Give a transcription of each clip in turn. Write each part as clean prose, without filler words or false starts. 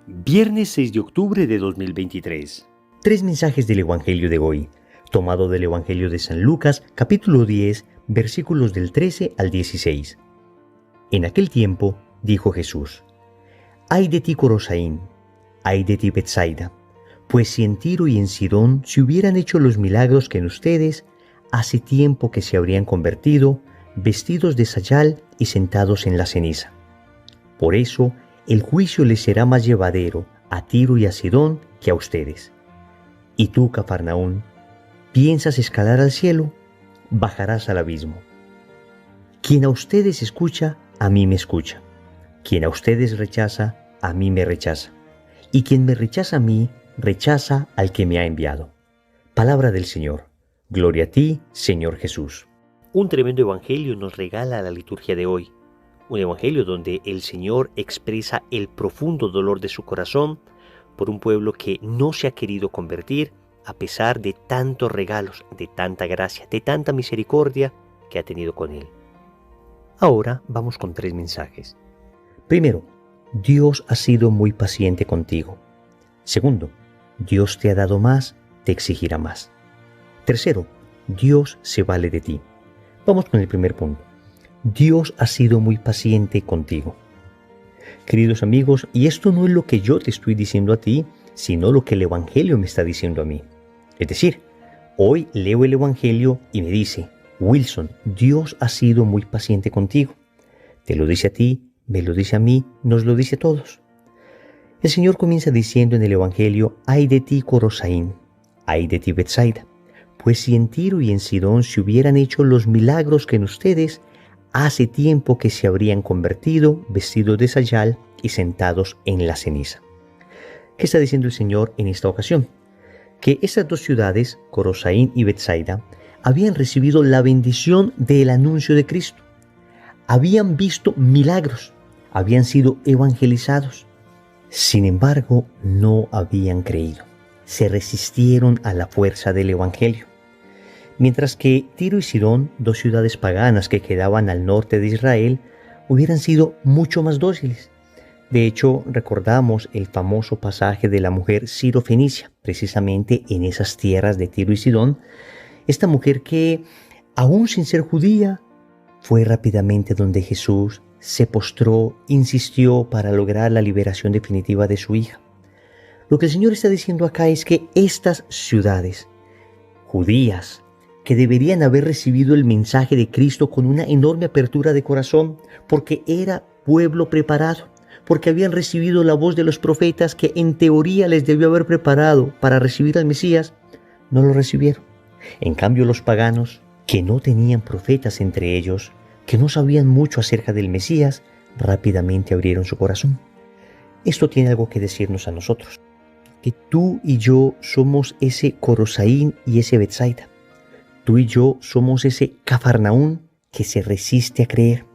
Viernes 6 de octubre de 2023. Tres mensajes del Evangelio de hoy, tomado del Evangelio de San Lucas, capítulo 10, versículos del 13 al 16. En aquel tiempo, dijo Jesús: «Ay de ti, Corosaín, ay de ti, Betsaida, pues si en Tiro y en Sidón se hubieran hecho los milagros que en ustedes, hace tiempo que se habrían convertido, vestidos de sayal y sentados en la ceniza. Por eso, el juicio les será más llevadero a Tiro y a Sidón que a ustedes. Y tú, Cafarnaún, ¿piensas escalar al cielo? Bajarás al abismo. Quien a ustedes escucha, a mí me escucha. Quien a ustedes rechaza, a mí me rechaza. Y quien me rechaza a mí, rechaza al que me ha enviado». Palabra del Señor. Gloria a ti, Señor Jesús. Un tremendo evangelio nos regala la liturgia de hoy. Un evangelio donde el Señor expresa el profundo dolor de su corazón por un pueblo que no se ha querido convertir a pesar de tantos regalos, de tanta gracia, de tanta misericordia que ha tenido con él. Ahora vamos con tres mensajes. Primero, Dios ha sido muy paciente contigo. Segundo, Dios te ha dado más, te exigirá más. Tercero, Dios se vale de ti. Vamos con el primer punto. Dios ha sido muy paciente contigo. Queridos amigos, y esto no es lo que yo te estoy diciendo a ti, sino lo que el Evangelio me está diciendo a mí. Es decir, hoy leo el Evangelio y me dice: Wilson, Dios ha sido muy paciente contigo. Te lo dice a ti, me lo dice a mí, nos lo dice a todos. El Señor comienza diciendo en el Evangelio: ay de ti, Corosaín, ay de ti, Betsaida, pues si en Tiro y en Sidón se hubieran hecho los milagros que en ustedes, hace tiempo que se habrían convertido, vestidos de sayal y sentados en la ceniza. ¿Qué está diciendo el Señor en esta ocasión? Que estas dos ciudades, Corosaín y Betsaida, habían recibido la bendición del anuncio de Cristo. Habían visto milagros, habían sido evangelizados. Sin embargo, no habían creído. Se resistieron a la fuerza del Evangelio. Mientras que Tiro y Sidón, dos ciudades paganas que quedaban al norte de Israel, hubieran sido mucho más dóciles. De hecho, recordamos el famoso pasaje de la mujer Sirofenicia, precisamente en esas tierras de Tiro y Sidón. Esta mujer que, aún sin ser judía, fue rápidamente donde Jesús, se postró, insistió para lograr la liberación definitiva de su hija. Lo que el Señor está diciendo acá es que estas ciudades judías, que deberían haber recibido el mensaje de Cristo con una enorme apertura de corazón, porque era pueblo preparado, porque habían recibido la voz de los profetas que en teoría les debió haber preparado para recibir al Mesías, no lo recibieron. En cambio, los paganos, que no tenían profetas entre ellos, que no sabían mucho acerca del Mesías, rápidamente abrieron su corazón. Esto tiene algo que decirnos a nosotros, que tú y yo somos ese Corosaín y ese Betsaida. Tú y yo somos ese Cafarnaún que se resiste a creer.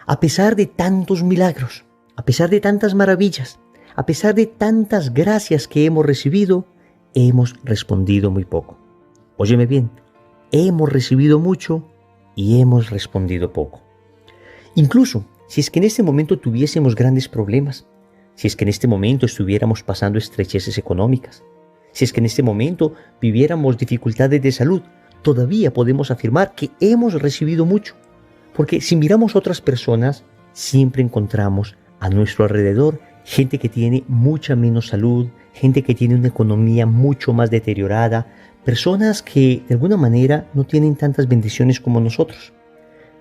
A pesar de tantos milagros, a pesar de tantas maravillas, a pesar de tantas gracias que hemos recibido, hemos respondido muy poco. Óyeme bien, hemos recibido mucho y hemos respondido poco. Incluso si es que en este momento tuviésemos grandes problemas, si es que en este momento estuviéramos pasando estrecheces económicas, si es que en este momento viviéramos dificultades de salud, todavía podemos afirmar que hemos recibido mucho. Porque si miramos a otras personas, siempre encontramos a nuestro alrededor gente que tiene mucha menos salud, gente que tiene una economía mucho más deteriorada, personas que de alguna manera no tienen tantas bendiciones como nosotros.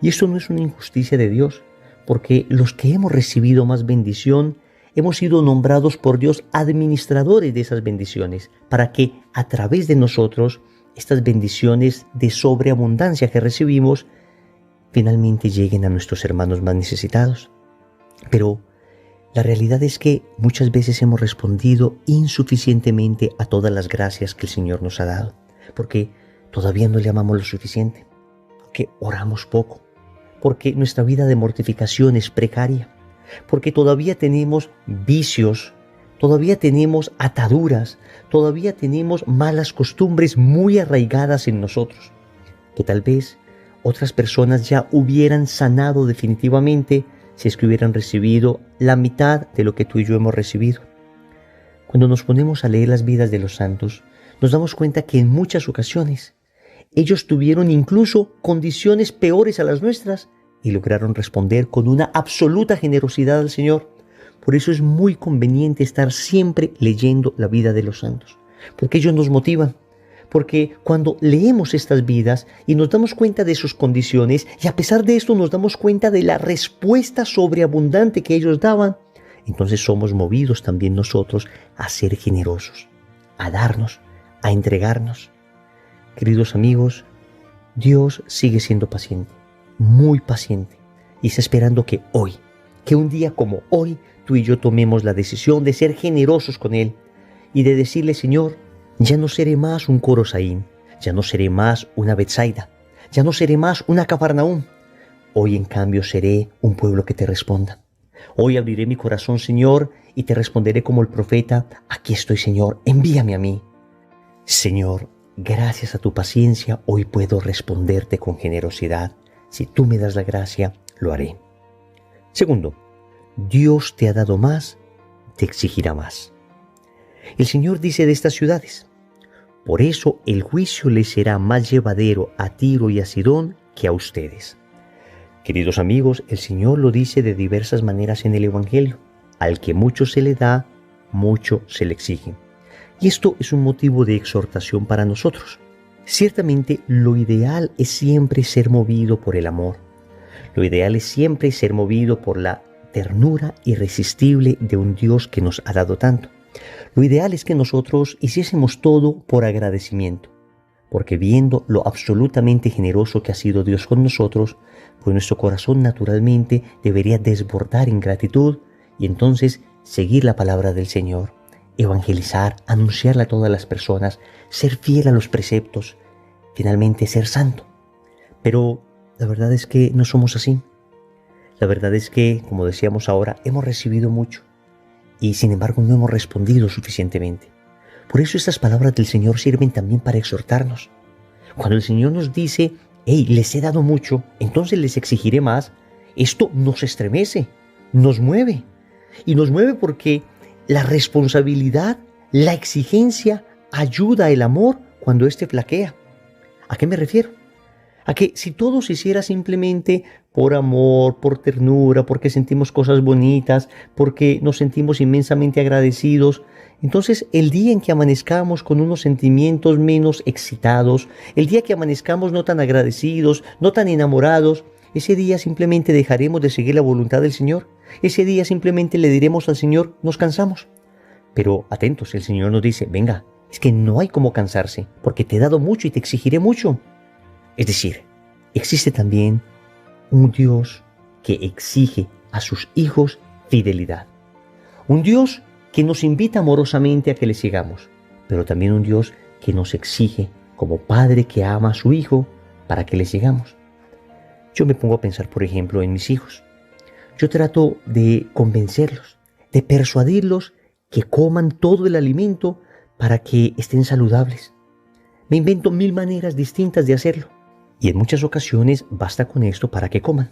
Y esto no es una injusticia de Dios, porque los que hemos recibido más bendición, hemos sido nombrados por Dios administradores de esas bendiciones, para que a través de nosotros, estas bendiciones de sobreabundancia que recibimos finalmente lleguen a nuestros hermanos más necesitados. Pero la realidad es que muchas veces hemos respondido insuficientemente a todas las gracias que el Señor nos ha dado, porque todavía no le amamos lo suficiente, porque oramos poco, porque nuestra vida de mortificación es precaria, porque todavía tenemos vicios, todavía tenemos ataduras, todavía tenemos malas costumbres muy arraigadas en nosotros, que tal vez otras personas ya hubieran sanado definitivamente si es que hubieran recibido la mitad de lo que tú y yo hemos recibido. Cuando nos ponemos a leer las vidas de los santos, nos damos cuenta que en muchas ocasiones ellos tuvieron incluso condiciones peores a las nuestras y lograron responder con una absoluta generosidad al Señor. Por eso es muy conveniente estar siempre leyendo la vida de los santos, porque ellos nos motivan. Porque cuando leemos estas vidas y nos damos cuenta de sus condiciones y a pesar de esto nos damos cuenta de la respuesta sobreabundante que ellos daban, entonces somos movidos también nosotros a ser generosos, a darnos, a entregarnos. Queridos amigos, Dios sigue siendo paciente, muy paciente, y está esperando que hoy, que un día como hoy, tú y yo tomemos la decisión de ser generosos con Él y de decirle: Señor, ya no seré más un Corosaín, ya no seré más una Betsaida, ya no seré más una Cafarnaúm. Hoy en cambio seré un pueblo que te responda. Hoy abriré mi corazón, Señor, y te responderé como el profeta: aquí estoy, Señor, envíame a mí. Señor, gracias a tu paciencia, hoy puedo responderte con generosidad. Si tú me das la gracia, lo haré. Segundo, Dios te ha dado más, te exigirá más. El Señor dice de estas ciudades: por eso el juicio les será más llevadero a Tiro y a Sidón que a ustedes. Queridos amigos, el Señor lo dice de diversas maneras en el Evangelio. Al que mucho se le da, mucho se le exige. Y esto es un motivo de exhortación para nosotros. Ciertamente, lo ideal es siempre ser movido por el amor. Lo ideal es siempre ser movido por la ternura irresistible de un Dios que nos ha dado tanto. Lo ideal es que nosotros hiciésemos todo por agradecimiento, porque viendo lo absolutamente generoso que ha sido Dios con nosotros, pues nuestro corazón naturalmente debería desbordar en gratitud y entonces seguir la palabra del Señor, evangelizar, anunciarla a todas las personas, ser fiel a los preceptos, finalmente ser santo. Pero la verdad es que no somos así. La verdad es que, como decíamos ahora, hemos recibido mucho y sin embargo no hemos respondido suficientemente. Por eso estas palabras del Señor sirven también para exhortarnos. Cuando el Señor nos dice: hey, les he dado mucho, entonces les exigiré más, esto nos estremece, nos mueve. Y nos mueve porque la responsabilidad, la exigencia, ayuda el amor cuando éste flaquea. ¿A qué me refiero? A que si todo se hiciera simplemente por amor, por ternura, porque sentimos cosas bonitas, porque nos sentimos inmensamente agradecidos, entonces el día en que amanezcamos con unos sentimientos menos excitados, el día que amanezcamos no tan agradecidos, no tan enamorados, ese día simplemente dejaremos de seguir la voluntad del Señor. Ese día simplemente le diremos al Señor: nos cansamos. Pero atentos, el Señor nos dice: venga, es que no hay cómo cansarse, porque te he dado mucho y te exigiré mucho. Es decir, existe también un Dios que exige a sus hijos fidelidad. Un Dios que nos invita amorosamente a que le sigamos, pero también un Dios que nos exige como padre que ama a su hijo para que le sigamos. Yo me pongo a pensar, por ejemplo, en mis hijos. Yo trato de convencerlos, de persuadirlos que coman todo el alimento para que estén saludables. Me invento 1000 maneras distintas de hacerlo. Y en muchas ocasiones basta con esto para que coman.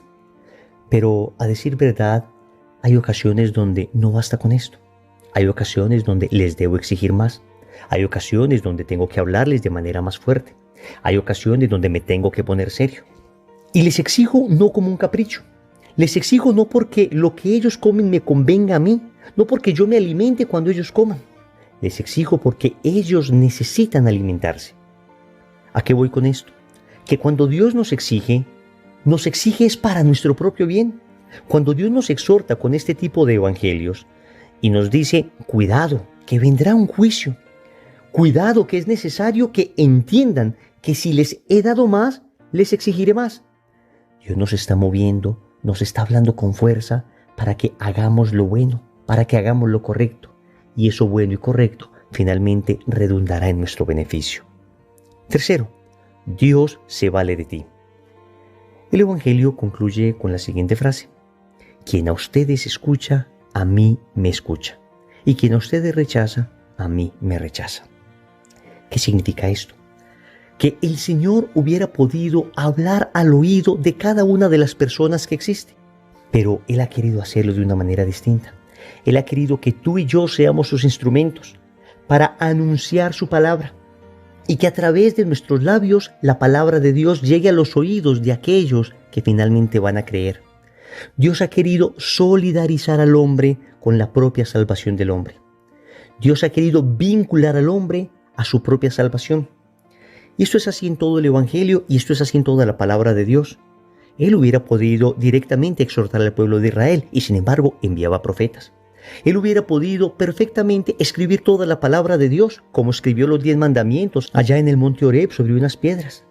Pero a decir verdad, hay ocasiones donde no basta con esto. Hay ocasiones donde les debo exigir más. Hay ocasiones donde tengo que hablarles de manera más fuerte. Hay ocasiones donde me tengo que poner serio. Y les exijo no como un capricho. Les exijo no porque lo que ellos comen me convenga a mí, no porque yo me alimente cuando ellos coman. Les exijo porque ellos necesitan alimentarse. ¿A qué voy con esto? Que cuando Dios nos exige es para nuestro propio bien. Cuando Dios nos exhorta con este tipo de evangelios y nos dice: cuidado, que vendrá un juicio. Cuidado, que es necesario que entiendan que si les he dado más, les exigiré más. Dios nos está moviendo, nos está hablando con fuerza para que hagamos lo bueno, para que hagamos lo correcto. Y eso bueno y correcto finalmente redundará en nuestro beneficio. Tercero, Dios se vale de ti. El Evangelio concluye con la siguiente frase: quien a ustedes escucha, a mí me escucha. Y quien a ustedes rechaza, a mí me rechaza. ¿Qué significa esto? Que el Señor hubiera podido hablar al oído de cada una de las personas que existe, pero Él ha querido hacerlo de una manera distinta. Él ha querido que tú y yo seamos sus instrumentos para anunciar su palabra y que a través de nuestros labios la palabra de Dios llegue a los oídos de aquellos que finalmente van a creer. Dios ha querido solidarizar al hombre con la propia salvación del hombre. Dios ha querido vincular al hombre a su propia salvación. Y esto es así en todo el Evangelio y esto es así en toda la palabra de Dios. Él hubiera podido directamente exhortar al pueblo de Israel y sin embargo enviaba profetas. Él hubiera podido perfectamente escribir toda la palabra de Dios, como escribió los 10 mandamientos allá en el monte Horeb sobre unas piedras.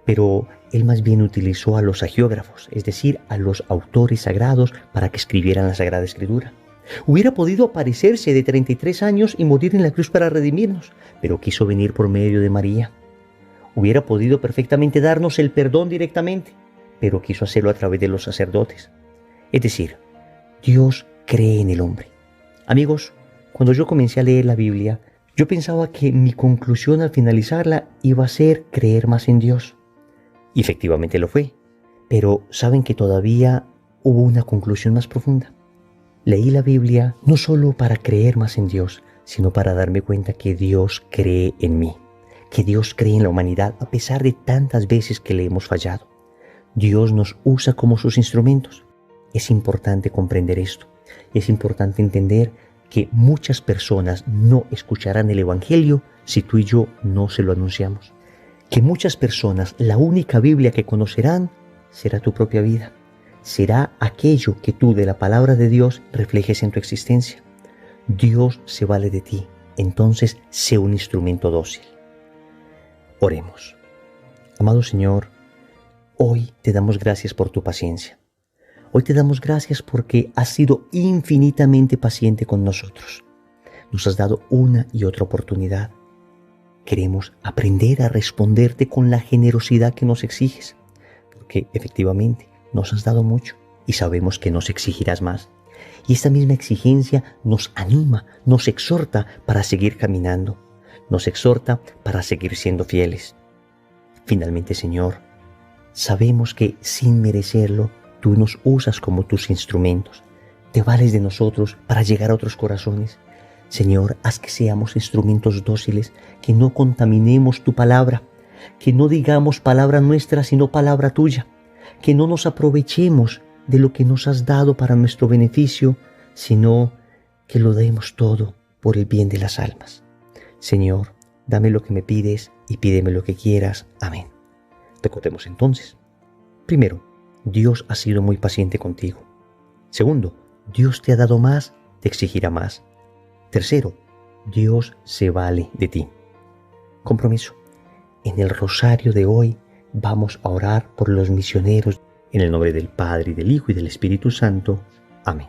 Pero él más bien utilizó a los agiógrafos, es decir, a los autores sagrados para que escribieran la Sagrada Escritura. Hubiera podido aparecerse de 33 años y morir en la cruz para redimirnos, pero quiso venir por medio de María. Hubiera podido perfectamente darnos el perdón directamente, pero quiso hacerlo a través de los sacerdotes. Es decir, Dios cree en el hombre. Amigos, cuando yo comencé a leer la Biblia, yo pensaba que mi conclusión al finalizarla iba a ser creer más en Dios. Y efectivamente lo fue. Pero ¿saben que todavía hubo una conclusión más profunda? Leí la Biblia no solo para creer más en Dios, sino para darme cuenta que Dios cree en mí, que Dios cree en la humanidad a pesar de tantas veces que le hemos fallado. Dios nos usa como sus instrumentos. Es importante comprender esto. Es importante entender que muchas personas no escucharán el Evangelio si tú y yo no se lo anunciamos. Que muchas personas la única Biblia que conocerán será tu propia vida. Será aquello que tú de la palabra de Dios reflejes en tu existencia. Dios se vale de ti, entonces sé un instrumento dócil. Oremos. Amado Señor, hoy te damos gracias por tu paciencia. Hoy te damos gracias porque has sido infinitamente paciente con nosotros. Nos has dado una y otra oportunidad. Queremos aprender a responderte con la generosidad que nos exiges, porque efectivamente nos has dado mucho y sabemos que nos exigirás más. Y esta misma exigencia nos anima, nos exhorta para seguir caminando, nos exhorta para seguir siendo fieles. Finalmente, Señor, sabemos que sin merecerlo, tú nos usas como tus instrumentos. Te vales de nosotros para llegar a otros corazones. Señor, haz que seamos instrumentos dóciles, que no contaminemos tu palabra, que no digamos palabra nuestra, sino palabra tuya, que no nos aprovechemos de lo que nos has dado para nuestro beneficio, sino que lo demos todo por el bien de las almas. Señor, dame lo que me pides y pídeme lo que quieras. Amén. Recordemos entonces. Primero, Dios ha sido muy paciente contigo. Segundo, Dios te ha dado más, te exigirá más. Tercero, Dios se vale de ti. Compromiso. En el rosario de hoy vamos a orar por los misioneros en el nombre del Padre, y del Hijo y del Espíritu Santo. Amén.